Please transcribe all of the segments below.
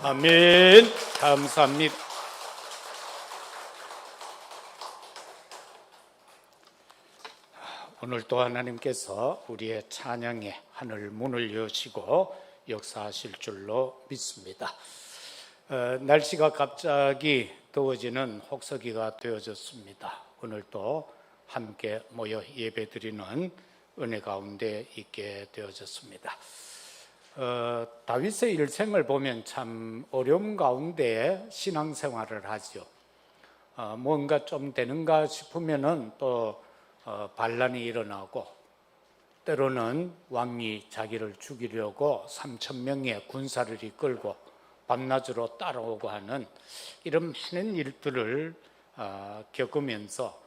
아멘. 감사합니다. 오늘도 하나님께서 우리의 찬양의 하늘 문을 여시고 역사하실 줄로 믿습니다. 날씨가 갑자기 더워지는 혹서기가 되어졌습니다. 오늘도 함께 모여 예배드리는 은혜 가운데 있게 되어졌습니다. 다윗의 일생을 보면 참 어려움 가운데 신앙생활을 하죠. 뭔가 좀 되는가 싶으면은 또 반란이 일어나고, 때로는 왕이 자기를 죽이려고 3,000명의 군사를 이끌고 밤낮으로 따라오고 하는 이런 많은 일들을 겪으면서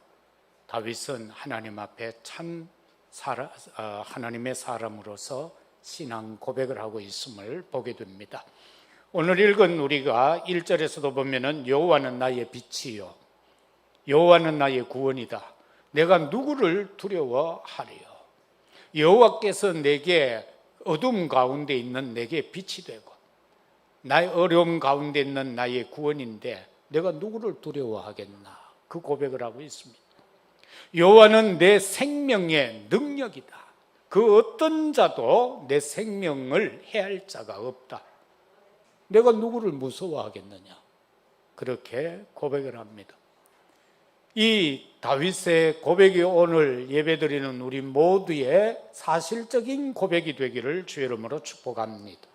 다윗은 하나님 앞에 참 하나님의 사람으로서 신앙 고백을 하고 있음을 보게 됩니다. 오늘 읽은 우리가 1절에서도 보면은 여호와는 나의 빛이요 여호와는 나의 구원이다. 내가 누구를 두려워하리요. 여호와께서 내게 어둠 가운데 있는 내게 빛이 되고 나의 어려움 가운데 있는 나의 구원인데 내가 누구를 두려워하겠나, 그 고백을 하고 있습니다. 여호와는 내 생명의 능력이다. 그 어떤 자도 내 생명을 해할 자가 없다. 내가 누구를 무서워하겠느냐, 그렇게 고백을 합니다. 이 다윗의 고백이 오늘 예배드리는 우리 모두의 사실적인 고백이 되기를 주의 이름으로 축복합니다.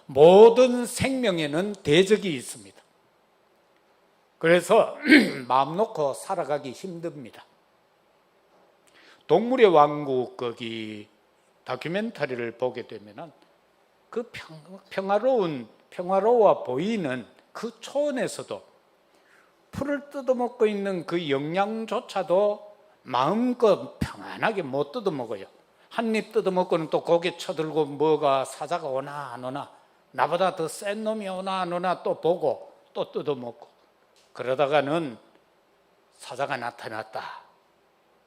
모든 생명에는 대적이 있습니다. 그래서 마음 놓고 살아가기 힘듭니다. 동물의 왕국 거기 다큐멘터리를 보게 되면은 그 평화로워 보이는 그 초원에서도 풀을 뜯어먹고 있는 그 영양조차도 마음껏 평안하게 못 뜯어먹어요. 한 입 뜯어먹고는 또 고개 쳐들고 뭐가 사자가 오나 안 오나, 나보다 더 센 놈이 오나 안 오나 또 보고 또 뜯어먹고, 그러다가는 사자가 나타났다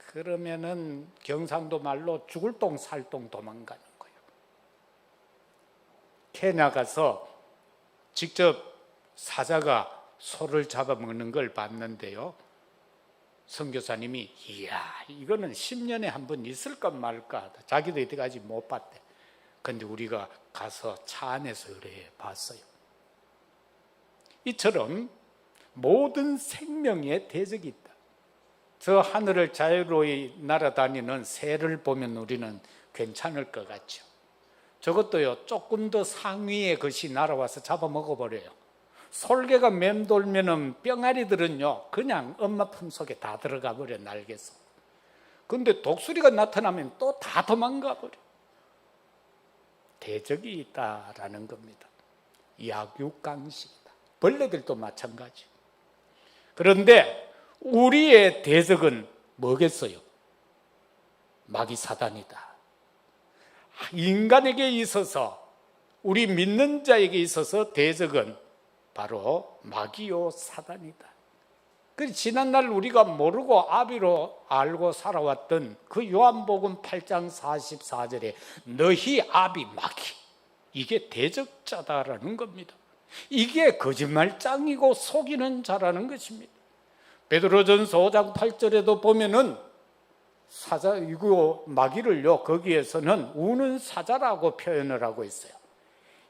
그러면은 경상도 말로 죽을 똥 살 똥 도망가는 거예요. 케냐 가서 직접 사자가 소를 잡아먹는 걸 봤는데요, 선교사님이 이야 이거는 10년에 한 번 있을까 말까, 자기도 이때까지 못 봤대. 근데 우리가 가서 차 안에서 그래 봤어요. 이처럼 모든 생명에 대적이 있다. 저 하늘을 자유로이 날아다니는 새를 보면 우리는 괜찮을 것 같죠. 저것도요, 조금 더 상위의 것이 날아와서 잡아먹어버려요. 솔개가 맴돌면은 병아리들은요 그냥 엄마 품속에 다 들어가 버려, 날개서. 근데 독수리가 나타나면 또 다 도망가 버려. 대적이 있다라는 겁니다. 약육강식이다. 벌레들도 마찬가지. 그런데 우리의 대적은 뭐겠어요? 마귀 사단이다. 인간에게 있어서, 우리 믿는 자에게 있어서 대적은 바로 마귀요 사단이다. 그 지난날 우리가 모르고 아비로 알고 살아왔던 그 요한복음 8장 44절에 너희 아비 마귀, 이게 대적자다라는 겁니다. 이게 거짓말장이고 속이는 자라는 것입니다. 베드로전서 5장 8절에도 보면은 이거 마귀를요 거기에서는 우는 사자라고 표현을 하고 있어요.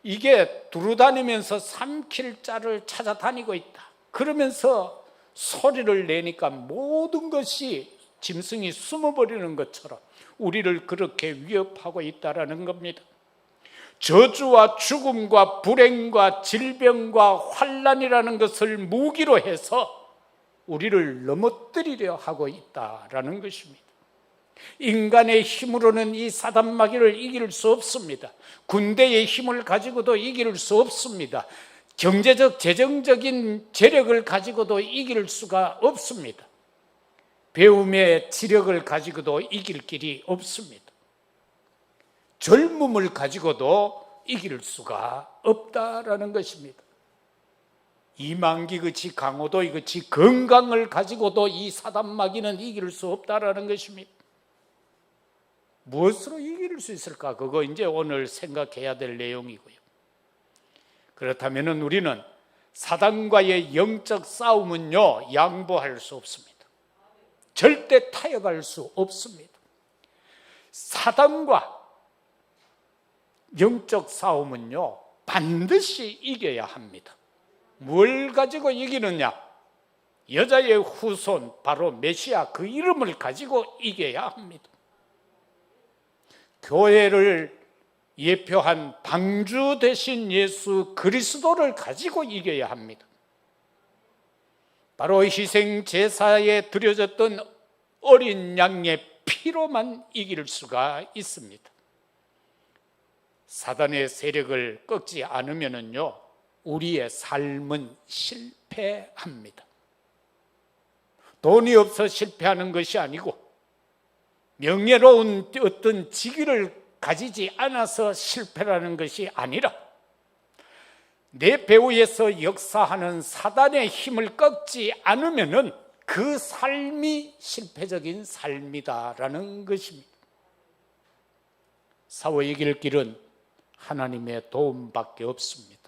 이게 두루다니면서 삼킬 자를 찾아다니고 있다. 그러면서 소리를 내니까 모든 것이 짐승이 숨어버리는 것처럼 우리를 그렇게 위협하고 있다라는 겁니다. 저주와 죽음과 불행과 질병과 환난이라는 것을 무기로 해서 우리를 넘어뜨리려 하고 있다라는 것입니다. 인간의 힘으로는 이 사단 마귀를 이길 수 없습니다. 군대의 힘을 가지고도 이길 수 없습니다. 경제적, 재정적인 재력을 가지고도 이길 수가 없습니다. 배움의 지력을 가지고도 이길 길이 없습니다. 젊음을 가지고도 이길 수가 없다라는 것입니다. 이만기같이 강호도이같이 건강을 가지고도 이 사단 마귀는 이길 수 없다라는 것입니다. 무엇으로 이길 수 있을까? 그거 이제 오늘 생각해야 될 내용이고요. 그렇다면 우리는 사단과의 영적 싸움은요, 양보할 수 없습니다. 절대 타협할 수 없습니다. 사단과 영적 싸움은요, 반드시 이겨야 합니다. 뭘 가지고 이기느냐? 여자의 후손, 바로 메시아, 그 이름을 가지고 이겨야 합니다. 교회를 예표한 방주 되신 예수 그리스도를 가지고 이겨야 합니다. 바로 희생 제사에 드려졌던 어린 양의 피로만 이길 수가 있습니다. 사단의 세력을 꺾지 않으면요, 우리의 삶은 실패합니다. 돈이 없어 실패하는 것이 아니고, 명예로운 어떤 직위를 가지지 않아서 실패라는 것이 아니라, 내 배후에서 역사하는 사단의 힘을 꺾지 않으면은 그 삶이 실패적인 삶이다라는 것입니다. 사회 이길 길은 하나님의 도움밖에 없습니다.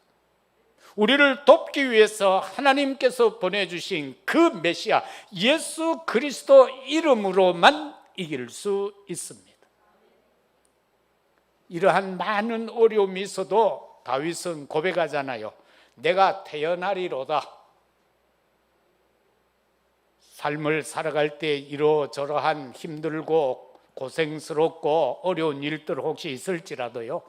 우리를 돕기 위해서 하나님께서 보내주신 그 메시아 예수 그리스도 이름으로만 이길 수 있습니다. 이러한 많은 어려움이 있어도 다윗은 고백하잖아요. 내가 태어나리로다. 삶을 살아갈 때 이러저러한 힘들고 고생스럽고 어려운 일들 혹시 있을지라도요,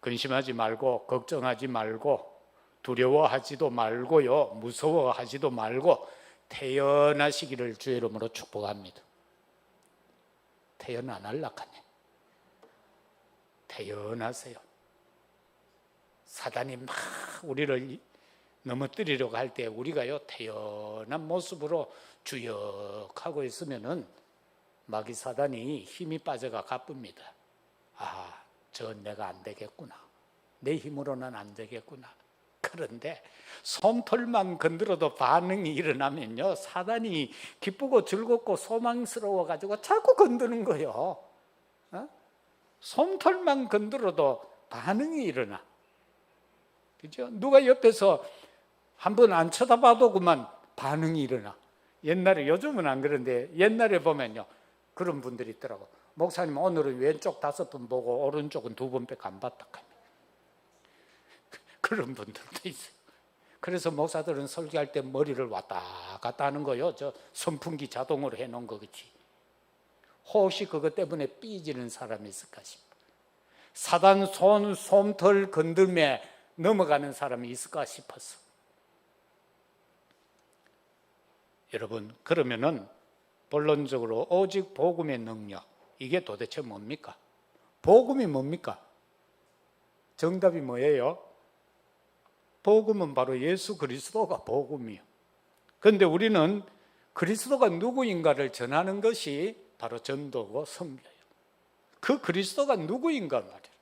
근심하지 말고 걱정하지 말고 두려워하지도 말고요, 무서워하지도 말고 태어나시기를 주의 이름으로 축복합니다. 태어나 날락하네. 태어나세요. 사단이 막 우리를 넘어뜨리려고 할 때 우리가요, 태어난 모습으로 주역하고 있으면은 마귀 사단이 힘이 빠져가 가쁩니다. 아, 저 내가 안 되겠구나. 내 힘으로는 안 되겠구나. 그런데 솜털만 건드려도 반응이 일어나면요, 사단이 기쁘고 즐겁고 소망스러워 가지고 자꾸 건드는 거예요. 솜털만 건드려도 반응이 일어나. 그죠? 누가 옆에서 한번 안 쳐다봐도 그만 반응이 일어나. 옛날에, 요즘은 안 그런데 옛날에 보면요, 그런 분들이 있더라고. 목사님 오늘은 왼쪽 5번 보고 오른쪽은 2번밖에 안 봤다. 그런 분들도 있어요. 그래서 목사들은 설교할 때 머리를 왔다 갔다 하는 거요. 저 선풍기 자동으로 해놓은 거겠지. 혹시 그것 때문에 삐지는 사람이 있을까 싶어. 사단 솜털 건들매 넘어가는 사람이 있을까 싶었어. 여러분, 그러면은 본론적으로 오직 복음의 능력, 이게 도대체 뭡니까? 복음이 뭡니까? 정답이 뭐예요? 복음은 바로 예수 그리스도가 복음이에요. 그런데 우리는 그리스도가 누구인가를 전하는 것이 바로 전도고 선교예요. 그 그리스도가 누구인가 말이에요.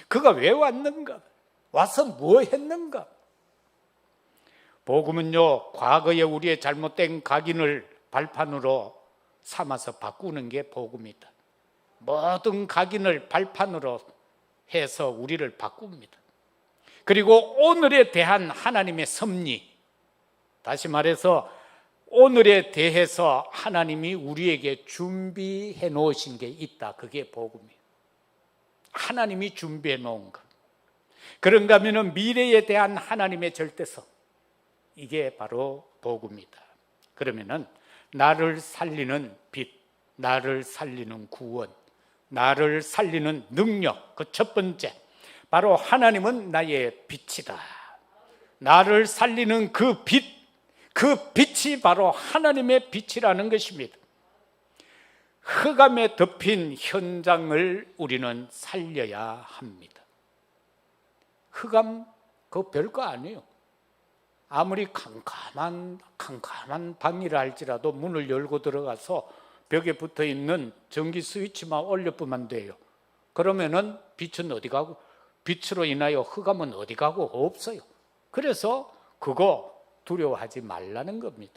그가 왜 왔는가? 와서 뭐 했는가? 복음은요, 과거에 우리의 잘못된 각인을 발판으로 삼아서 바꾸는 게 복음이다. 모든 각인을 발판으로 해서 우리를 바꿉니다. 그리고 오늘에 대한 하나님의 섭리, 다시 말해서 오늘에 대해서 하나님이 우리에게 준비해 놓으신 게 있다. 그게 복음이에요. 하나님이 준비해 놓은 것. 그런가 하면 미래에 대한 하나님의 절대성, 이게 바로 복음이다. 그러면은 나를 살리는 빛, 나를 살리는 구원, 나를 살리는 능력, 그 첫 번째, 바로 하나님은 나의 빛이다. 나를 살리는 그 빛, 그 빛이 바로 하나님의 빛이라는 것입니다. 흑암에 덮인 현장을 우리는 살려야 합니다. 흑암, 그거 별거 아니에요. 아무리 캄캄한 방이라 할지라도 문을 열고 들어가서 벽에 붙어 있는 전기 스위치만 올려보면 돼요. 그러면은 빛은 어디 가고, 빛으로 인하여 흑암은 어디 가고 없어요. 그래서 그거 두려워하지 말라는 겁니다.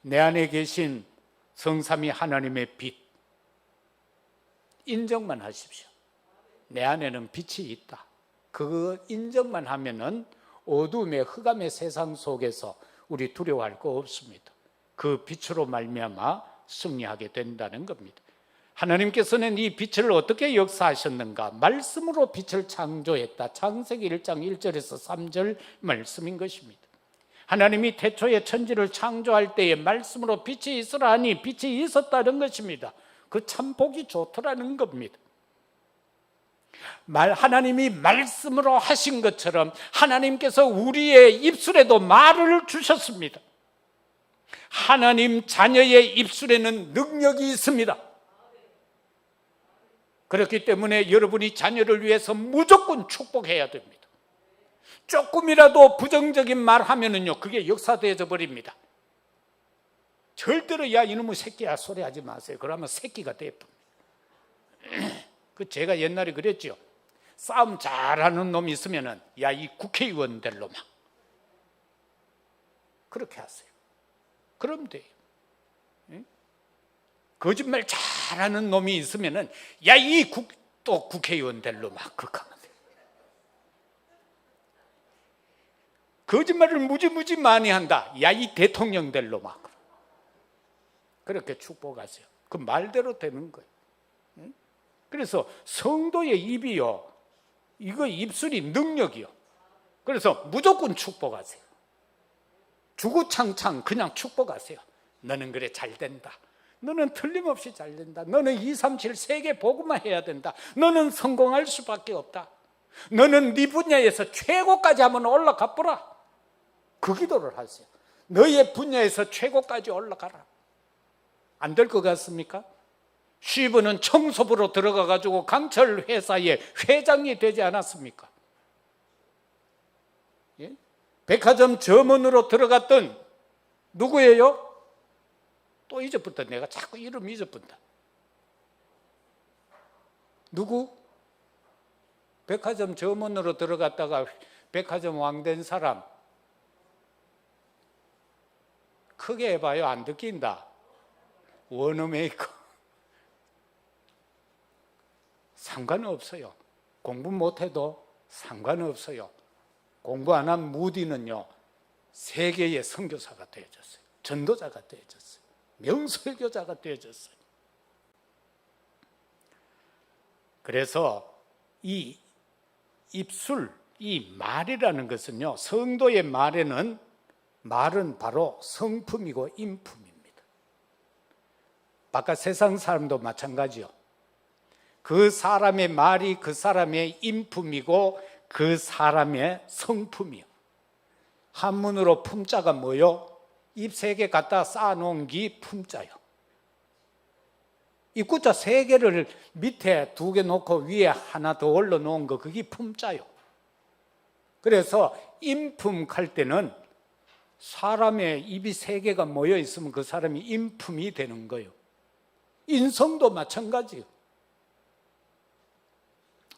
내 안에 계신 성삼위 하나님의 빛, 인정만 하십시오. 내 안에는 빛이 있다. 그 인정만 하면은 어둠의 흑암의 세상 속에서 우리 두려워할 거 없습니다. 그 빛으로 말미암아 승리하게 된다는 겁니다. 하나님께서는 이 빛을 어떻게 역사하셨는가? 말씀으로 빛을 창조했다. 창세기 1장 1절에서 3절 말씀인 것입니다. 하나님이 태초에 천지를 창조할 때에 말씀으로 빛이 있으라 하니 빛이 있었다는 것입니다. 그 참 보기 좋더라는 겁니다. 하나님이 말씀으로 하신 것처럼 하나님께서 우리의 입술에도 말을 주셨습니다. 하나님 자녀의 입술에는 능력이 있습니다. 그렇기 때문에 여러분이 자녀를 위해서 무조건 축복해야 됩니다. 조금이라도 부정적인 말 하면은요, 그게 역사되어져 버립니다. 절대로 야 이놈의 새끼야 소리하지 마세요. 그러면 새끼가 돼버립니다. 그 제가 옛날에 그랬죠. 싸움 잘하는 놈이 있으면은 야 이 국회의원 될 놈아, 그렇게 하세요. 그럼 돼요. 거짓말 잘하는 놈이 있으면은 야 이 또 국회의원 될 놈아, 그렇게 하면 돼요. 거짓말을 무지무지 많이 한다. 야 이 대통령 될 놈아, 그렇게 축복하세요. 그 말대로 되는 거예요. 그래서 성도의 입이요, 이거 입술이 능력이요. 그래서 무조건 축복하세요. 주구장창 그냥 축복하세요. 너는 그래 잘 된다. 너는 틀림없이 잘 된다. 너는 2, 3, 7 세 개 보고만 해야 된다. 너는 성공할 수밖에 없다. 너는 네 분야에서 최고까지 한번 올라가 보라. 그 기도를 하세요. 너의 분야에서 최고까지 올라가라. 안 될 것 같습니까? 시부는 청소부로 들어가 가지고 강철 회사의 회장이 되지 않았습니까? 예? 백화점 점원으로 들어갔던 누구예요? 또 잊어버렸다. 내가 자꾸 이름 잊어버린다. 누구? 백화점 점원으로 들어갔다가 백화점 왕 된 사람. 크게 해봐요. 안 듣긴다. 워너메이커. 상관없어요. 공부 못해도 상관없어요. 공부 안 한 무디는요, 세계의 선교사가 되어졌어요. 전도자가 되어졌어요. 명설교자가 되어졌어요. 그래서 이 입술, 이 말이라는 것은요, 성도의 말은 바로 성품이고 인품입니다. 바깥 세상 사람도 마찬가지요. 그 사람의 말이 그 사람의 인품이고 그 사람의 성품이요. 한문으로 품자가 뭐요? 입 3개 갖다 쌓아놓은 게 품자요. 입구자 3개를 밑에 2개 놓고 위에 하나 더 올려놓은 거, 그게 품자요. 그래서 인품할 때는 사람의 입이 3개가 모여 있으면 그 사람이 인품이 되는 거예요. 인성도 마찬가지예요.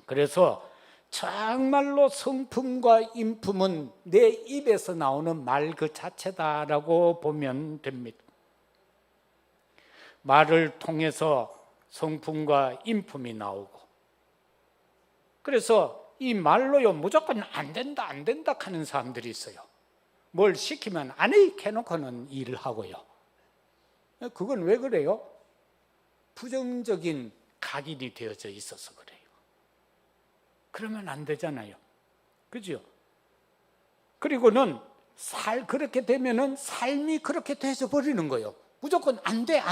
그래서 정말로 성품과 인품은 내 입에서 나오는 말 그 자체다라고 보면 됩니다. 말을 통해서 성품과 인품이 나오고, 그래서 이 말로요 무조건 안 된다 하는 사람들이 있어요. 뭘 시키면 안 해 해놓고는 일을 하고요. 그건 왜 그래요? 부정적인 각인이 되어져 있어서 그래요. 그러면 안 되잖아요. 그죠? 그리고는 그렇게 되면은 삶이 그렇게 돼서 버리는 거예요. 무조건 안 돼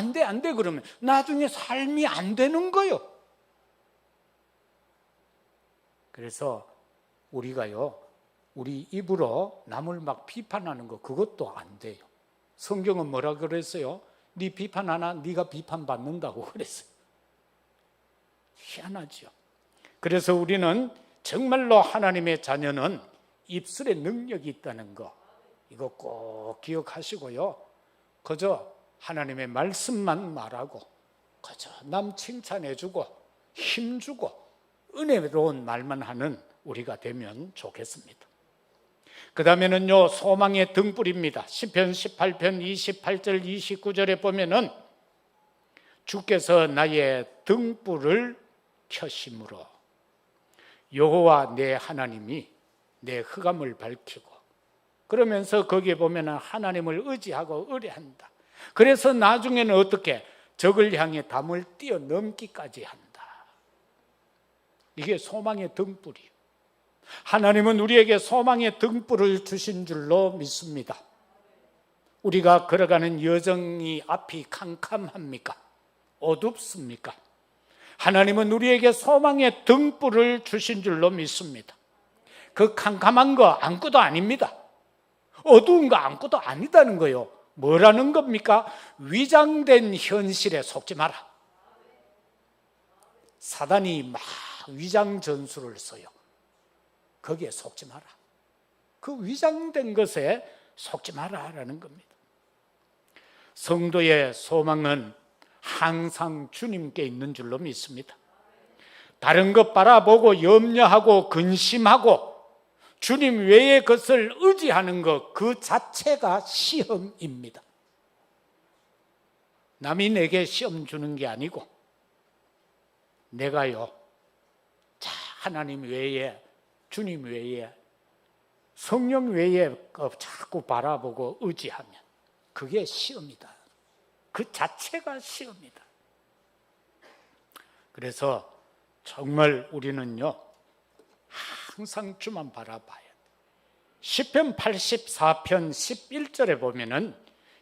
그러면 나중에 삶이 안 되는 거예요. 그래서 우리가요, 우리 입으로 남을 막 비판하는 거, 그것도 안 돼요. 성경은 뭐라 그랬어요? 네 비판하나 네가 비판받는다고 그랬어요. 희한하죠. 그래서 우리는 정말로 하나님의 자녀는 입술에 능력이 있다는 거, 이거 꼭 기억하시고요. 그저 하나님의 말씀만 말하고, 그저 남 칭찬해주고 힘주고 은혜로운 말만 하는 우리가 되면 좋겠습니다. 그 다음에는요, 소망의 등불입니다. 시편 18편 28절 29절에 보면은 주께서 나의 등불을 켜심으로 여호와 내 하나님이 내 흑암을 밝히고, 그러면서 거기에 보면 하나님을 의지하고 의뢰한다. 그래서 나중에는 어떻게 적을 향해 담을 뛰어넘기까지 한다. 이게 소망의 등불이에요. 하나님은 우리에게 소망의 등불을 주신 줄로 믿습니다. 우리가 걸어가는 여정이 앞이 캄캄합니까? 어둡습니까? 하나님은 우리에게 소망의 등불을 주신 줄로 믿습니다. 그 캄캄한 거 아무것도 아닙니다. 어두운 거 아무것도 아니다는 거예요. 뭐라는 겁니까? 위장된 현실에 속지 마라. 사단이 막 위장 전술을 써요. 거기에 속지 마라. 그 위장된 것에 속지 마라라는 겁니다. 성도의 소망은 항상 주님께 있는 줄로 믿습니다. 다른 것 바라보고 염려하고 근심하고 주님 외의 것을 의지하는 것, 그 자체가 시험입니다. 남이 내게 시험 주는 게 아니고 내가요, 하나님 외에, 주님 외에, 성령 외에 자꾸 바라보고 의지하면 그게 시험이다. 그 자체가 시험이다. 그래서 정말 우리는요, 항상 주만 바라봐야 돼. 시편 84편 11절에 보면은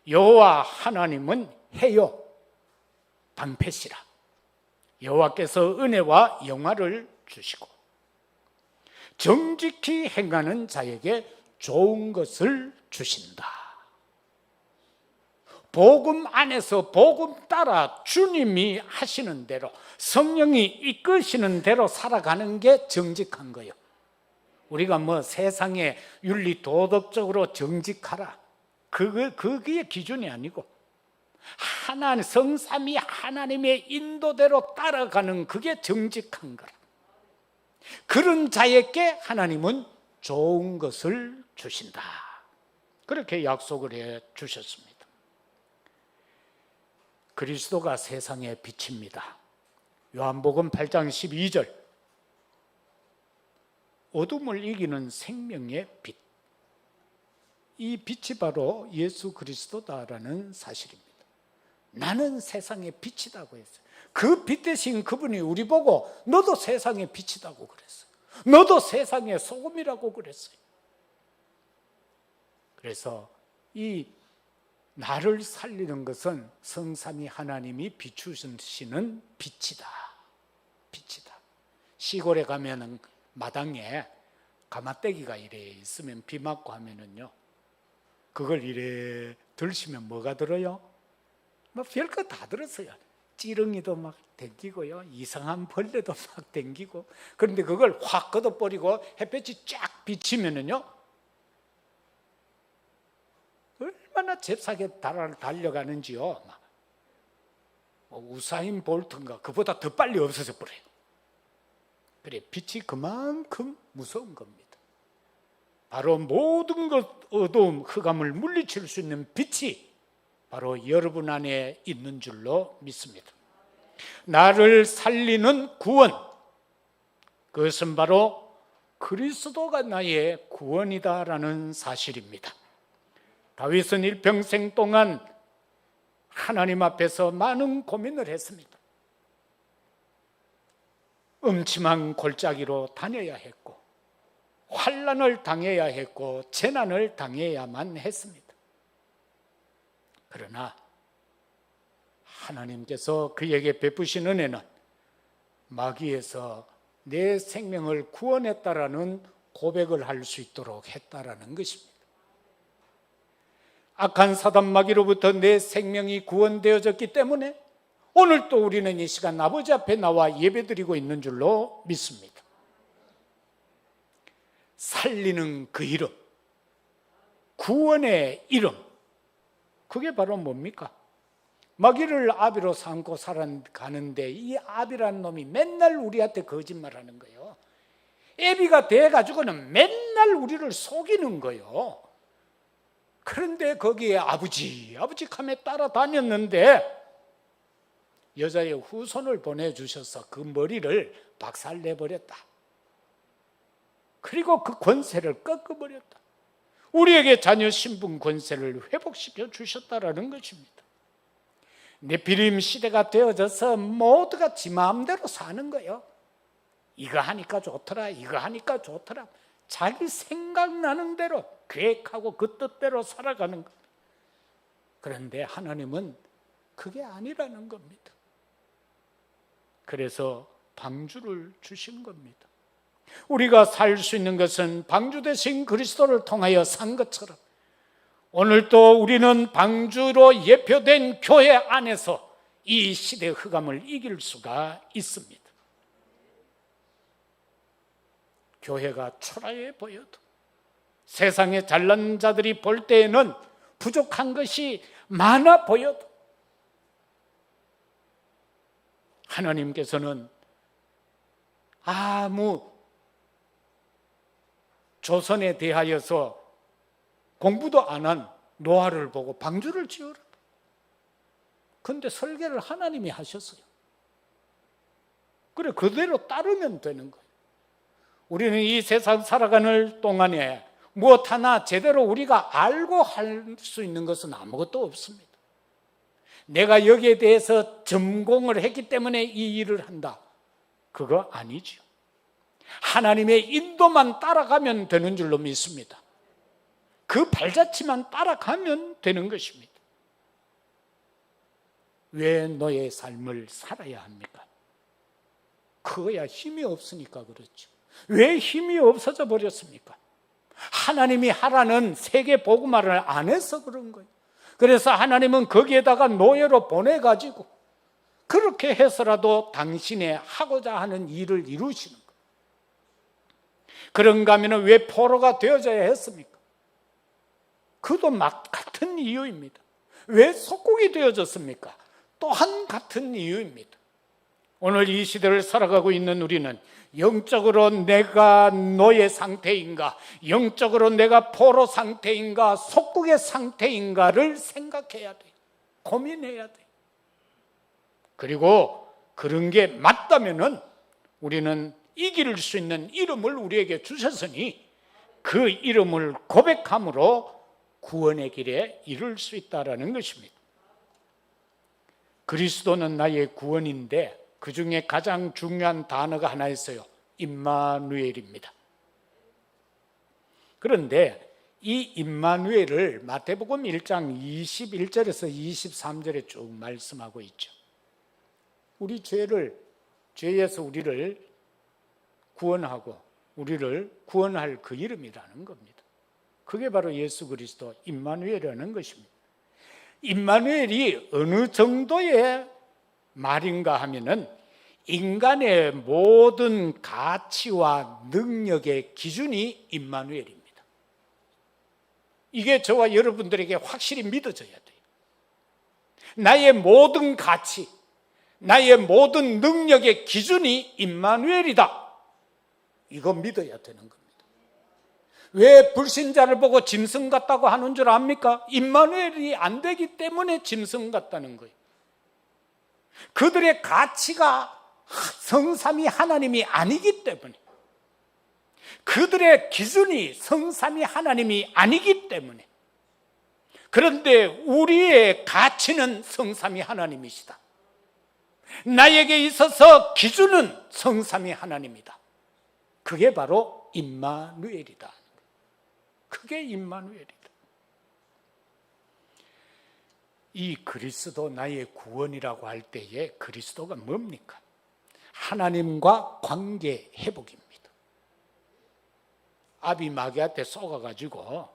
여호와 하나님은 해요 방패시라. 여호와께서 은혜와 영화를 주시고 정직히 행하는 자에게 좋은 것을 주신다. 복음 안에서 복음 따라 주님이 하시는 대로, 성령이 이끄시는 대로 살아가는 게 정직한 거예요. 우리가 뭐 세상에 윤리 도덕적으로 정직하라, 그게 기준이 아니고 하나님, 성삼위 하나님의 인도대로 따라가는 그게 정직한 거라. 그런 자에게 하나님은 좋은 것을 주신다. 그렇게 약속을 해 주셨습니다. 그리스도가 세상의 빛입니다. 요한복음 8장 12절, 어둠을 이기는 생명의 빛. 이 빛이 바로 예수 그리스도다라는 사실입니다. 나는 세상의 빛이다고 했어요. 그 빛 대신 그분이 우리 보고 너도 세상의 빛이다고 그랬어요. 너도 세상의 소금이라고 그랬어요. 그래서 이 나를 살리는 것은 성삼위 하나님이 비추시는 빛이다. 빛이다. 시골에 가면은 마당에 가마떼기가 이래 있으면 비 맞고 하면은요, 그걸 이래 들시면 뭐가 들어요? 뭐 별거 다 들었어요. 찌릉이도 막 댕기고요, 이상한 벌레도 막 댕기고. 그런데 그걸 확 걷어버리고 햇볕이 쫙 비치면은요, 얼마나 잽싸게 달려가는지요. 우사인 볼트인가 그보다 더 빨리 없어져 버려요. 그래, 빛이 그만큼 무서운 겁니다. 바로 모든 것, 어두움, 흑암을 물리칠 수 있는 빛이 바로 여러분 안에 있는 줄로 믿습니다. 나를 살리는 구원, 그것은 바로 그리스도가 나의 구원이다라는 사실입니다. 다윗은 일평생 동안 하나님 앞에서 많은 고민을 했습니다. 음침한 골짜기로 다녀야 했고, 환난을 당해야 했고, 재난을 당해야만 했습니다. 그러나 하나님께서 그에게 베푸신 은혜는 마귀에서 내 생명을 구원했다라는 고백을 할 수 있도록 했다라는 것입니다. 악한 사단 마귀로부터 내 생명이 구원되어졌기 때문에 오늘 또 우리는 이 시간 아버지 앞에 나와 예배드리고 있는 줄로 믿습니다. 살리는 그 이름, 구원의 이름, 그게 바로 뭡니까? 마귀를 아비로 삼고 살아가는데 이 아비라는 놈이 맨날 우리한테 거짓말하는 거예요. 애비가 돼가지고는 맨날 우리를 속이는 거예요. 그런데 거기에 아버지 카메 따라다녔는데 여자의 후손을 보내주셔서 그 머리를 박살내버렸다. 그리고 그 권세를 꺾어버렸다. 우리에게 자녀 신분 권세를 회복시켜 주셨다라는 것입니다. 네피림 시대가 되어져서 모두가 지 마음대로 사는 거예요. 이거 하니까 좋더라, 이거 하니까 좋더라. 자기 생각나는 대로 계획하고 그 뜻대로 살아가는 것. 그런데 하나님은 그게 아니라는 겁니다. 그래서 방주를 주신 겁니다. 우리가 살 수 있는 것은 방주 대신 그리스도를 통하여 산 것처럼 오늘도 우리는 방주로 예표된 교회 안에서 이 시대의 흑암을 이길 수가 있습니다. 교회가 초라해 보여도, 세상의 잘난 자들이 볼 때에는 부족한 것이 많아 보여도, 하나님께서는 아무 조선에 대하여서 공부도 안 한 노아를 보고 방주를 지어라. 그런데 설계를 하나님이 하셨어요. 그래, 그대로 따르면 되는 거예요. 우리는 이 세상 살아가는 동안에 무엇 하나 제대로 우리가 알고 할 수 있는 것은 아무것도 없습니다. 내가 여기에 대해서 전공을 했기 때문에 이 일을 한다, 그거 아니죠. 하나님의 인도만 따라가면 되는 줄로 믿습니다. 그 발자취만 따라가면 되는 것입니다. 왜 너의 삶을 살아야 합니까? 그거야 힘이 없으니까 그렇죠. 왜 힘이 없어져 버렸습니까? 하나님이 하라는 세계 복음화를 안 해서 그런 거예요. 그래서 하나님은 거기에다가 노예로 보내가지고 그렇게 해서라도 당신의 하고자 하는 일을 이루시는 거예요. 그런가 하면 왜 포로가 되어져야 했습니까? 그도 막 같은 이유입니다. 왜 속국이 되어졌습니까? 또한 같은 이유입니다. 오늘 이 시대를 살아가고 있는 우리는 영적으로 내가 노예 상태인가, 영적으로 내가 포로 상태인가, 속국의 상태인가를 생각해야 돼요. 고민해야 돼요. 그리고 그런 게 맞다면은 우리는 이길 수 있는 이름을 우리에게 주셨으니 그 이름을 고백함으로 구원의 길에 이룰 수 있다는 것입니다. 그리스도는 나의 구원인데 그 중에 가장 중요한 단어가 하나 있어요. 임마누엘입니다. 그런데 이 임마누엘을 마태복음 1장 21절에서 23절에 쭉 말씀하고 있죠. 우리 죄에서 우리를 구원하고 우리를 구원할 그 이름이라는 겁니다. 그게 바로 예수 그리스도 임마누엘이라는 것입니다. 임마누엘이 어느 정도의 말인가 하면은 인간의 모든 가치와 능력의 기준이 임마누엘입니다. 이게 저와 여러분들에게 확실히 믿어져야 돼요. 나의 모든 가치, 나의 모든 능력의 기준이 임마누엘이다. 이거 믿어야 되는 겁니다. 왜 불신자를 보고 짐승 같다고 하는 줄 압니까? 임마누엘이 안 되기 때문에 짐승 같다는 거예요. 그들의 가치가 성삼위 하나님이 아니기 때문에, 그들의 기준이 성삼위 하나님이 아니기 때문에. 그런데 우리의 가치는 성삼위 하나님이시다. 나에게 있어서 기준은 성삼위 하나님이다. 그게 바로 임마누엘이다. 그게 임마누엘이다. 이 그리스도 나의 구원이라고 할 때에 그리스도가 뭡니까? 하나님과 관계 회복입니다. 아비 마귀한테 속아가지고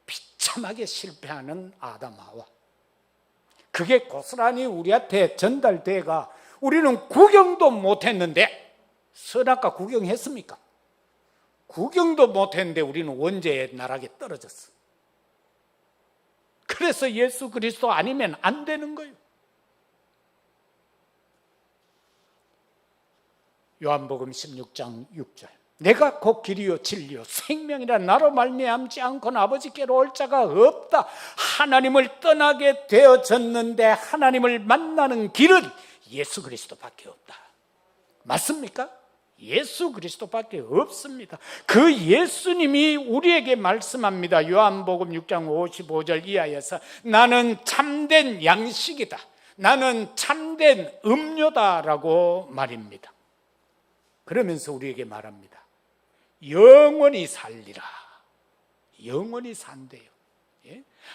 비참하게 실패하는 아담 하와, 그게 고스란히 우리한테 전달돼가 우리는 구경도 못했는데, 선악과 구경했습니까? 구경도 못했는데 우리는 원죄의 나락에 떨어졌어. 그래서 예수 그리스도 아니면 안 되는 거예요. 요한복음 16장 6절, 내가 곧 길이요 진리요 생명이라 나로 말미암지 않고는 아버지께로 올 자가 없다. 하나님을 떠나게 되어졌는데 하나님을 만나는 길은 예수 그리스도밖에 없다. 맞습니까? 예수 그리스도밖에 없습니다. 그 예수님이 우리에게 말씀합니다. 요한복음 6장 55절 이하에서 나는 참된 양식이다, 나는 참된 음료다라고 말입니다. 그러면서 우리에게 말합니다. 영원히 살리라. 영원히 산대요.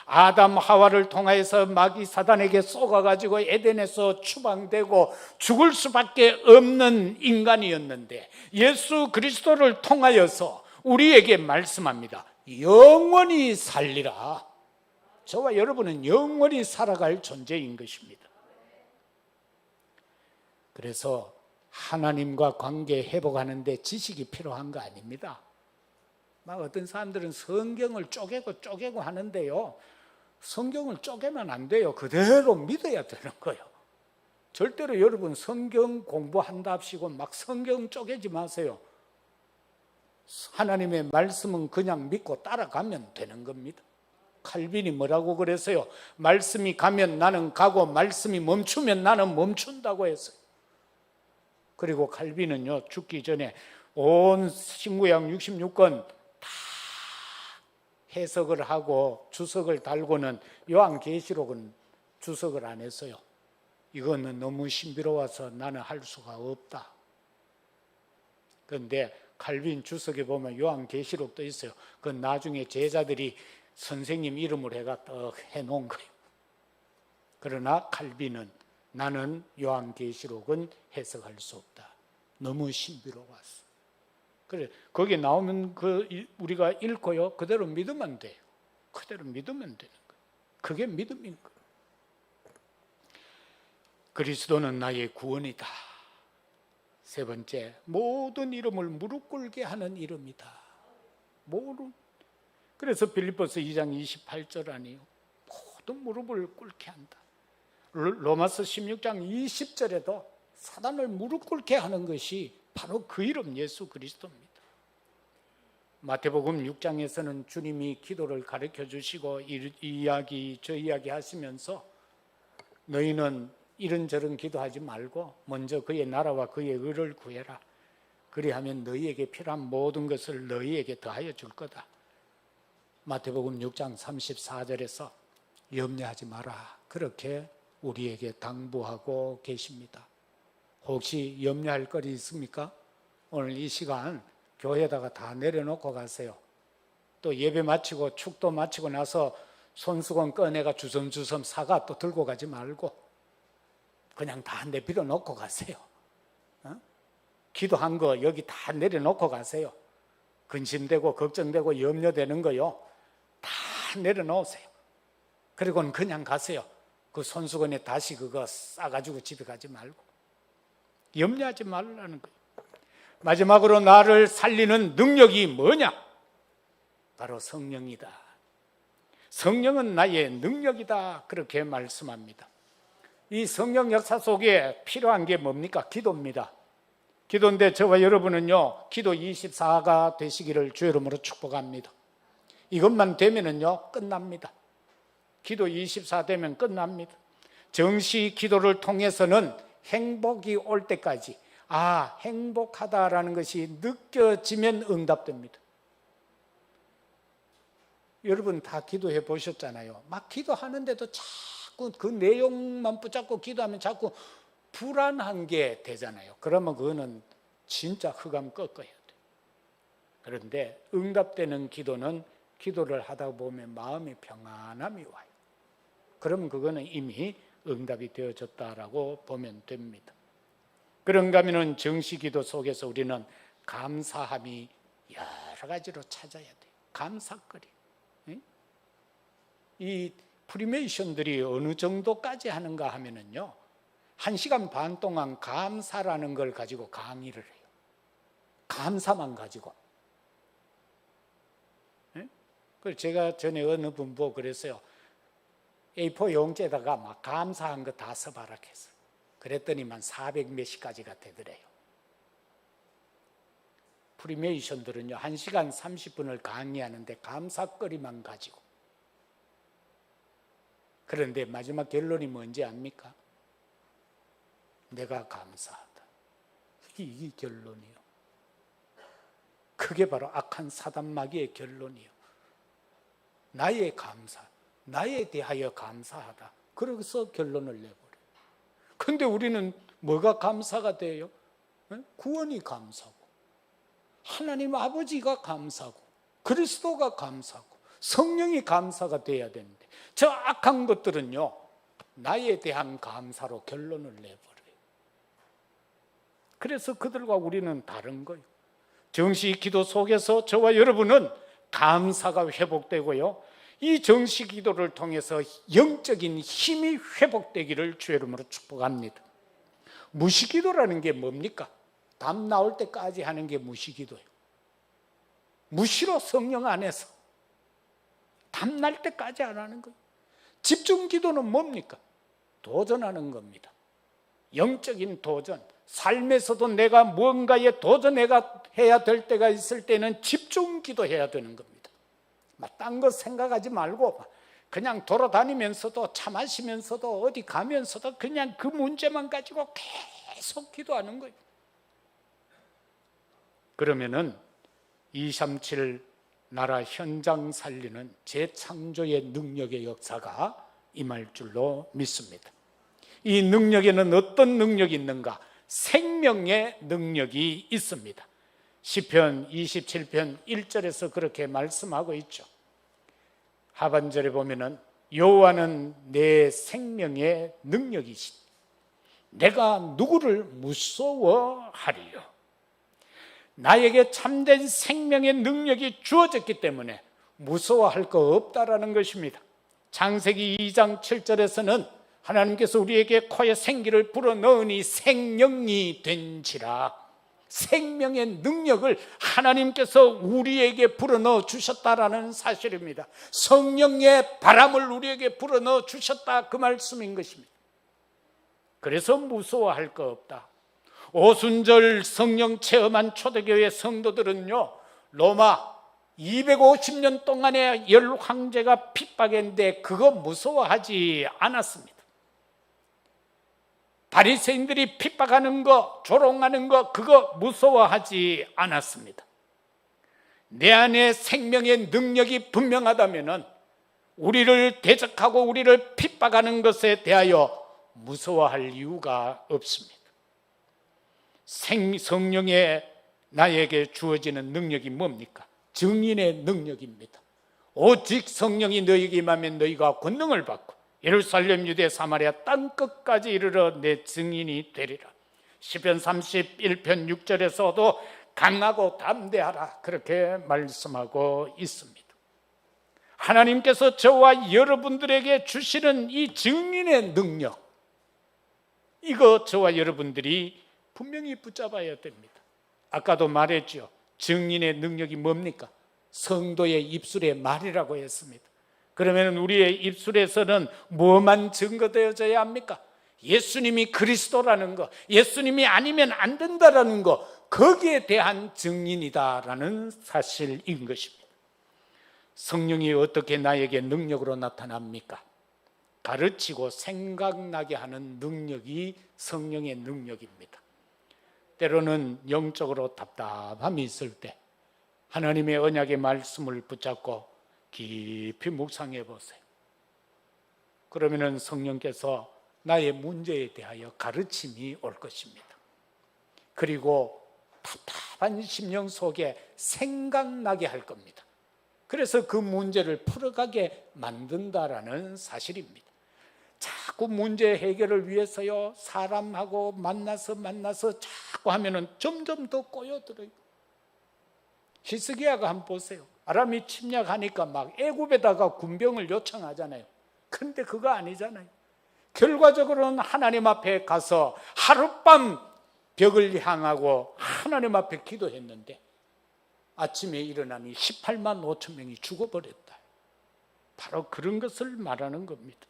아담 하와를 통하여서 마귀 사단에게 쏘가가지고 에덴에서 추방되고 죽을 수밖에 없는 인간이었는데 예수 그리스도를 통하여서 우리에게 말씀합니다. 영원히 살리라. 저와 여러분은 영원히 살아갈 존재인 것입니다. 그래서 하나님과 관계 회복하는데 지식이 필요한 거 아닙니다. 막 어떤 사람들은 성경을 쪼개고 하는데요, 성경을 쪼개면 안 돼요. 그대로 믿어야 되는 거예요. 절대로 여러분 성경 공부한답시고 막 성경 쪼개지 마세요. 하나님의 말씀은 그냥 믿고 따라가면 되는 겁니다. 칼빈이 뭐라고 그랬어요? 말씀이 가면 나는 가고 말씀이 멈추면 나는 멈춘다고 했어요. 그리고 칼빈은요, 죽기 전에 온 신구약 66권 다 해석을 하고 주석을 달고는 요한계시록은 주석을 안 했어요. 이거는 너무 신비로워서 나는 할 수가 없다. 그런데 칼빈 주석에 보면 요한계시록도 있어요. 그건 나중에 제자들이 선생님 이름으로 해가 떡 해놓은 거예요. 그러나 칼빈은 나는 요한계시록은 해석할 수 없다. 너무 신비로웠어. 그래, 거기 나오면 우리가 읽고요, 그대로 믿으면 돼요. 그대로 믿으면 되는 거예요. 그게 믿음인 거예요. 그리스도는 나의 구원이다. 세 번째, 모든 이름을 무릎 꿇게 하는 이름이다. 그래서 빌립보서 2장 28절 아니에요. 모든 무릎을 꿇게 한다. 로마서 16장 20절에도 사단을 무릎 꿇게 하는 것이 바로 그 이름 예수 그리스도입니다. 마태복음 6장에서는 주님이 기도를 가르쳐 주시고 저 이야기 하시면서 너희는 이런저런 기도하지 말고 먼저 그의 나라와 그의 의를 구해라. 그리하면 너희에게 필요한 모든 것을 너희에게 더하여 줄 거다. 마태복음 6장 34절에서 염려하지 마라. 그렇게 우리에게 당부하고 계십니다. 혹시 염려할 거리 있습니까? 오늘 이 시간 교회에다가 다 내려놓고 가세요. 또 예배 마치고 축도 마치고 나서 손수건 꺼내가 주섬주섬 사과 또 들고 가지 말고 그냥 다 내버려 놓고 가세요. 기도한 거 여기 다 내려놓고 가세요. 근심되고 걱정되고 염려되는 거요, 다 내려놓으세요. 그리고는 그냥 가세요. 그 손수건에 다시 그거 싸가지고 집에 가지 말고 염려하지 말라는 거예요. 마지막으로 나를 살리는 능력이 뭐냐? 바로 성령이다. 성령은 나의 능력이다. 그렇게 말씀합니다. 이 성령 역사 속에 필요한 게 뭡니까? 기도입니다. 기도인데 저와 여러분은요, 기도 24가 되시기를 주 이름으로 축복합니다. 이것만 되면은요, 끝납니다. 기도 24 되면 끝납니다. 정시 기도를 통해서는 행복이 올 때까지, 행복하다라는 것이 느껴지면 응답됩니다. 여러분 다 기도해 보셨잖아요. 막 기도하는데도 자꾸 그 내용만 붙잡고 기도하면 자꾸 불안한 게 되잖아요. 그러면 그거는 진짜 흑암 꺾어야 돼요. 그런데 응답되는 기도는 기도를 하다 보면 마음의 평안함이 와요. 그러면 그거는 이미 응답이 되어졌다라고 보면 됩니다. 그런가 하면 정시기도 속에서 우리는 감사함이 여러 가지로 찾아야 돼요. 감사거리. 이 프리메이션들이 어느 정도까지 하는가 하면은요, 1시간 반 동안 감사라는 걸 가지고 강의를 해요. 감사만 가지고. 그래서 제가 전에 어느 분 보고 그랬어요. A4 용지에다가 막 감사한 거 다 써봐라 했어요. 그랬더니만 400 몇십 가지가 되더래요. 프리메이션들은요, 1시간 30분을 강의하는데 감사거리만 가지고. 그런데 마지막 결론이 뭔지 압니까? 내가 감사하다. 이게 결론이에요. 그게 바로 악한 사단 마귀의 결론이요. 나의 감사, 나에 대하여 감사하다. 그래서 결론을 내버려요. 근데 우리는 뭐가 감사가 돼요? 구원이 감사고, 하나님 아버지가 감사고, 그리스도가 감사고, 성령이 감사가 돼야 되는데, 저 악한 것들은요, 나에 대한 감사로 결론을 내버려요. 그래서 그들과 우리는 다른 거예요. 정식 기도 속에서 저와 여러분은 감사가 회복되고요, 이 정식 기도를 통해서 영적인 힘이 회복되기를 주의 이름으로 축복합니다. 무시기도라는 게 뭡니까? 답 나올 때까지 하는 게 무시기도예요. 무시로 성령 안에서 답 날 때까지 안 하는 거예요. 집중기도는 뭡니까? 도전하는 겁니다. 영적인 도전. 삶에서도 내가 무언가에 도전해야 될 때가 있을 때는 집중기도 해야 되는 겁니다. 딴 거 생각하지 말고 그냥 돌아다니면서도, 차 마시면서도, 어디 가면서도 그냥 그 문제만 가지고 계속 기도하는 거예요. 그러면은 237 나라 현장 살리는 재창조의 능력의 역사가 임할 줄로 믿습니다. 이 능력에는 어떤 능력이 있는가? 생명의 능력이 있습니다. 시편 27편 1절에서 그렇게 말씀하고 있죠. 하반절에 보면은 여호와는 내 생명의 능력이시니 내가 누구를 무서워하리요. 나에게 참된 생명의 능력이 주어졌기 때문에 무서워할 거 없다라는 것입니다. 창세기 2장 7절에서는 하나님께서 우리에게 코에 생기를 불어넣으니 생명이 된지라. 생명의 능력을 하나님께서 우리에게 불어넣어 주셨다라는 사실입니다. 성령의 바람을 우리에게 불어넣어 주셨다, 그 말씀인 것입니다. 그래서 무서워할 거 없다. 오순절 성령 체험한 초대교회 성도들은요, 로마 250년 동안의 열 황제가 핍박했는데 그거 무서워하지 않았습니다. 바리새인들이 핍박하는 거, 조롱하는 거, 그거 무서워하지 않았습니다. 내 안에 생명의 능력이 분명하다면 우리를 대적하고 우리를 핍박하는 것에 대하여 무서워할 이유가 없습니다. 성령의 나에게 주어지는 능력이 뭡니까? 증인의 능력입니다. 오직 성령이 너희에게 임하면 너희가 권능을 받고 예루살렘, 유대, 사마리아 땅끝까지 이르러 내 증인이 되리라. 시편 31편 6절에서도 강하고 담대하라, 그렇게 말씀하고 있습니다. 하나님께서 저와 여러분들에게 주시는 이 증인의 능력, 이거 저와 여러분들이 분명히 붙잡아야 됩니다. 아까도 말했죠. 증인의 능력이 뭡니까? 성도의 입술의 말이라고 했습니다. 그러면 우리의 입술에서는 뭐만 증거되어져야 합니까? 예수님이 그리스도라는 거, 예수님이 아니면 안 된다라는 거, 거기에 대한 증인이다라는 사실인 것입니다. 성령이 어떻게 나에게 능력으로 나타납니까? 가르치고 생각나게 하는 능력이 성령의 능력입니다. 때로는 영적으로 답답함이 있을 때 하나님의 언약의 말씀을 붙잡고 깊이 묵상해 보세요. 그러면 성령께서 나의 문제에 대하여 가르침이 올 것입니다. 그리고 답답한 심령 속에 생각나게 할 겁니다. 그래서 그 문제를 풀어가게 만든다라는 사실입니다. 자꾸 문제 해결을 위해서요, 사람하고 만나서 자꾸 하면은 점점 더 꼬여들어요. 히스기야가 한번 보세요. 아람이 침략하니까 막 애굽에다가 군병을 요청하잖아요. 근데 그거 아니잖아요. 결과적으로는 하나님 앞에 가서 하룻밤 벽을 향하고 하나님 앞에 기도했는데 아침에 일어나니 18만 5천 명이 죽어버렸다. 바로 그런 것을 말하는 겁니다.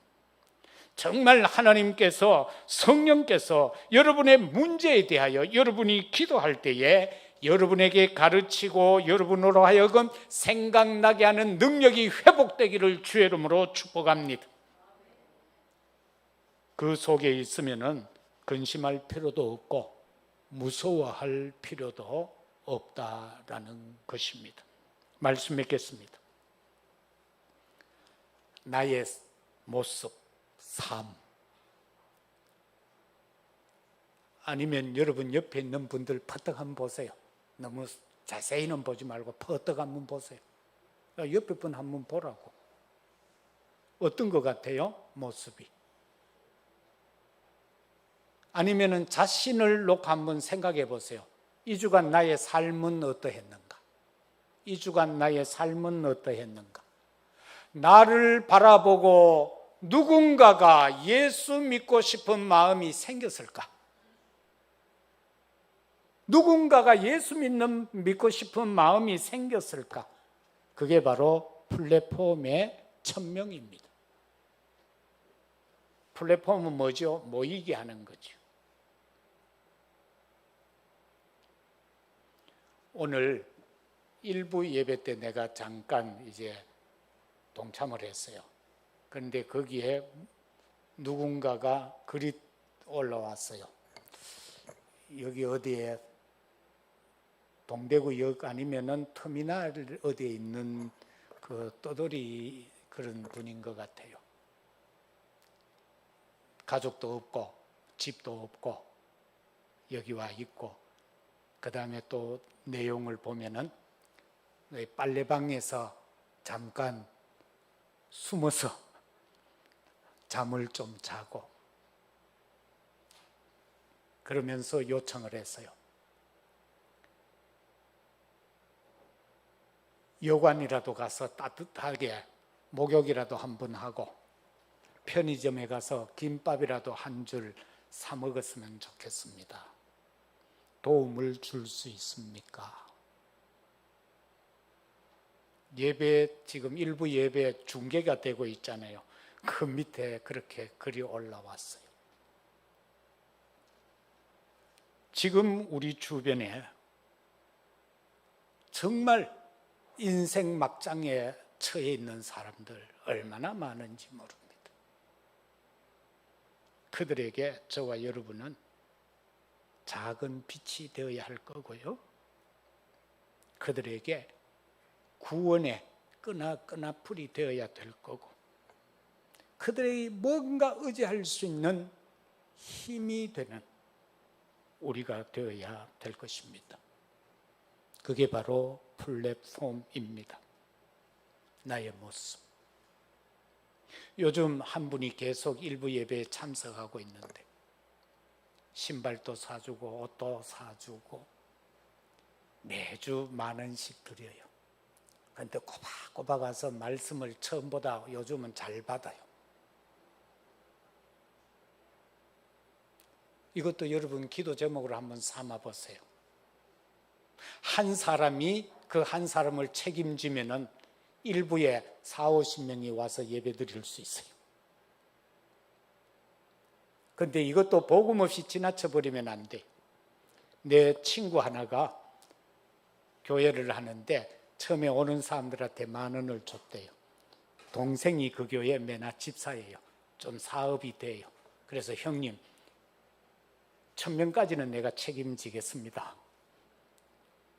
정말 하나님께서, 성령께서 여러분의 문제에 대하여 여러분이 기도할 때에 여러분에게 가르치고 여러분으로 하여금 생각나게 하는 능력이 회복되기를 주의 이름으로 축복합니다. 그 속에 있으면은 근심할 필요도 없고 무서워할 필요도 없다라는 것입니다. 말씀 맺겠습니다. 나의 모습, 삶, 아니면 여러분 옆에 있는 분들 퍼뜩 한번 보세요. 너무 자세히는 보지 말고 퍼뜩 한번 보세요. 옆에 분 한번 보라고. 어떤 것 같아요? 모습이. 아니면은 자신을 놓고 한번 생각해 보세요. 이 주간 나의 삶은 어떠했는가? 이 주간 나의 삶은 어떠했는가? 나를 바라보고 누군가가 예수 믿고 싶은 마음이 생겼을까? 누군가가 예수 믿고 싶은 마음이 생겼을까? 그게 바로 플랫폼의 천명입니다. 플랫폼은 뭐죠? 모이게 하는 거죠. 오늘 일부 예배 때 내가 잠깐 이제 동참을 했어요. 그런데 거기에 누군가가 글이 올라왔어요. 여기 어디에 동대구역 아니면은 터미널 어디에 있는 그 떠돌이 그런 분인 것 같아요. 가족도 없고 집도 없고 여기 와 있고, 그 다음에 또 내용을 보면은 빨래방에서 잠깐 숨어서 잠을 좀 자고 그러면서 요청을 했어요. 여관이라도 가서 따뜻하게 목욕이라도 한번 하고 편의점에 가서 김밥이라도 한 줄 사 먹었으면 좋겠습니다. 도움을 줄 수 있습니까? 예배, 지금 일부 예배 중계가 되고 있잖아요. 그 밑에 그렇게 글이 올라왔어요. 지금 우리 주변에 정말 인생 막장에 처해 있는 사람들 얼마나 많은지 모릅니다. 그들에게 저와 여러분은 작은 빛이 되어야 할 거고요. 그들에게 구원의 끈아풀이 되어야 될 거고, 그들에게 뭔가 의지할 수 있는 힘이 되는 우리가 되어야 될 것입니다. 그게 바로 플랫폼입니다. 나의 모습. 요즘 한 분이 계속 일부 예배에 참석하고 있는데 신발도 사주고 옷도 사주고 매주 10,000원씩 드려요. 그런데 꼬박꼬박 가서 말씀을 처음보다 요즘은 잘 받아요. 이것도 여러분 기도 제목으로 한번 삼아 보세요. 한 사람이 그 한 사람을 책임지면은 일부에 40-50명이 와서 예배 드릴 수 있어요. 그런데 이것도 복음 없이 지나쳐 버리면 안 돼. 내 친구 하나가 교회를 하는데 처음에 오는 사람들한테 10,000원을 줬대요. 동생이 그 교회 매나 집사예요. 좀 사업이 돼요. 그래서 형님 1,000명까지는 내가 책임지겠습니다.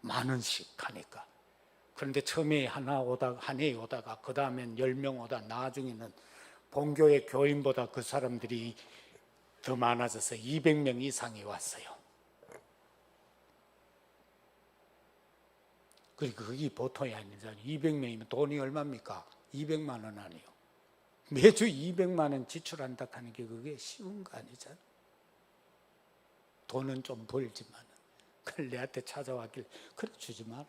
10,000원씩 하니까. 그런데 처음에 한 해 오다가 그 다음엔 10명 오다 나중에는 본교회 교인보다 그 사람들이 더 많아져서 200명 이상이 왔어요. 그러니까 그게 보통이 아니잖아요. 200명이면 돈이 얼마입니까? 200만 원 아니요. 매주 200만 원 지출한다 하는 게 그게 쉬운 거 아니잖아요. 돈은 좀 벌지만 그걸 내한테 찾아왔길 그래 주지 마라.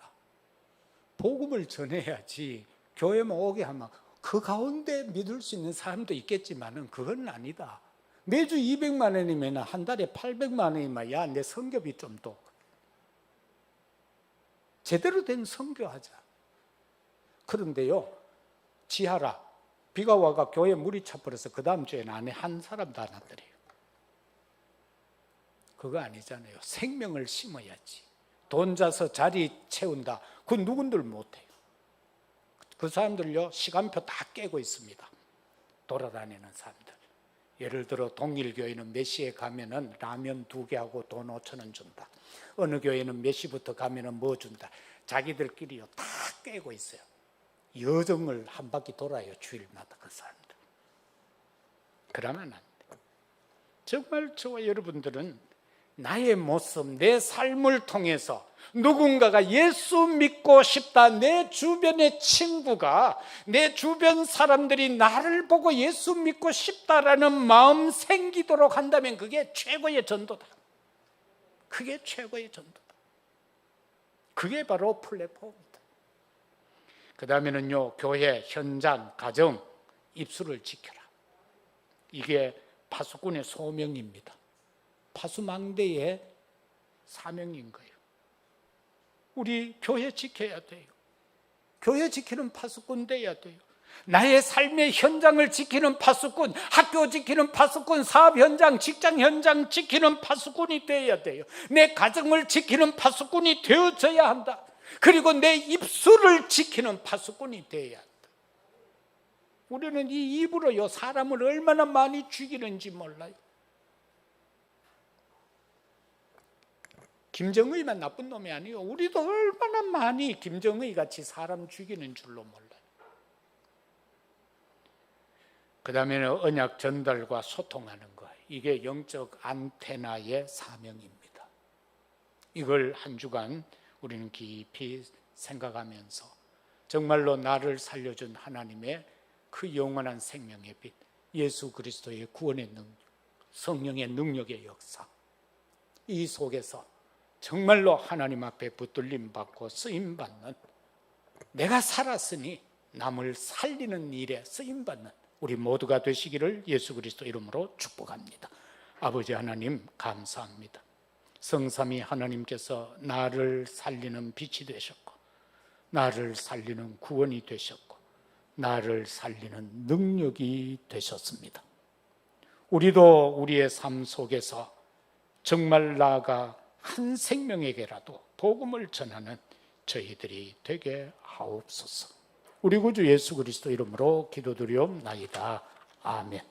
복음을 전해야지. 교회만 오게 하면 그 가운데 믿을 수 있는 사람도 있겠지만은 그건 아니다. 매주 200만 원이면 한 달에 800만 원이면 야, 내 선교비 좀 더. 제대로 된 선교하자. 그런데요, 지하라 비가 와가 교회 물이 차버려서 그 다음 주에는 안에 한 사람도 안 왔더래요. 그거 아니잖아요. 생명을 심어야지. 돈 자서 자리 채운다. 그건 누군들 못해요. 그 사람들요 시간표 다 깨고 있습니다. 돌아다니는 사람들. 예를 들어 동일교회는 몇 시에 가면은 라면 2개하고 돈 5,000원 준다. 어느 교회는 몇 시부터 가면은 뭐 준다. 자기들끼리요 다 깨고 있어요. 여정을 한 바퀴 돌아요, 주일마다 그 사람들. 그러면 안 돼. 정말 저와 여러분들은 나의 모습, 내 삶을 통해서 누군가가 예수 믿고 싶다, 내 주변의 친구가, 내 주변 사람들이 나를 보고 예수 믿고 싶다라는 마음 생기도록 한다면 그게 최고의 전도다. 그게 최고의 전도다. 그게 바로 플랫폼이다. 그 다음에는요, 교회, 현장, 가정, 입술을 지켜라. 이게 파수꾼의 소명입니다. 파수망대의 사명인 거예요. 우리 교회 지켜야 돼요. 교회 지키는 파수꾼 돼야 돼요. 나의 삶의 현장을 지키는 파수꾼, 학교 지키는 파수꾼, 사업 현장, 직장 현장 지키는 파수꾼이 돼야 돼요. 내 가정을 지키는 파수꾼이 되어져야 한다. 그리고 내 입술을 지키는 파수꾼이 돼야 한다. 우리는 이 입으로요 사람을 얼마나 많이 죽이는지 몰라요. 김정의만 나쁜 놈이 아니에요. 우리도 얼마나 많이 김정의 같이 사람 죽이는 줄로 몰라요. 그 다음에는 언약 전달과 소통하는 것, 이게 영적 안테나의 사명입니다. 이걸 한 주간 우리는 깊이 생각하면서 정말로 나를 살려준 하나님의 그 영원한 생명의 빛, 예수 그리스도의 구원의 능력, 성령의 능력의 역사, 이 속에서 정말로 하나님 앞에 붙들림 받고 쓰임 받는, 내가 살았으니 남을 살리는 일에 쓰임 받는 우리 모두가 되시기를 예수 그리스도 이름으로 축복합니다. 아버지 하나님 감사합니다. 성삼위 하나님께서 나를 살리는 빛이 되셨고, 나를 살리는 구원이 되셨고, 나를 살리는 능력이 되셨습니다. 우리도 우리의 삶 속에서 정말 나아가 한 생명에게라도 복음을 전하는 저희들이 되게 하옵소서. 우리 구주 예수 그리스도 이름으로 기도드리옵나이다. 아멘.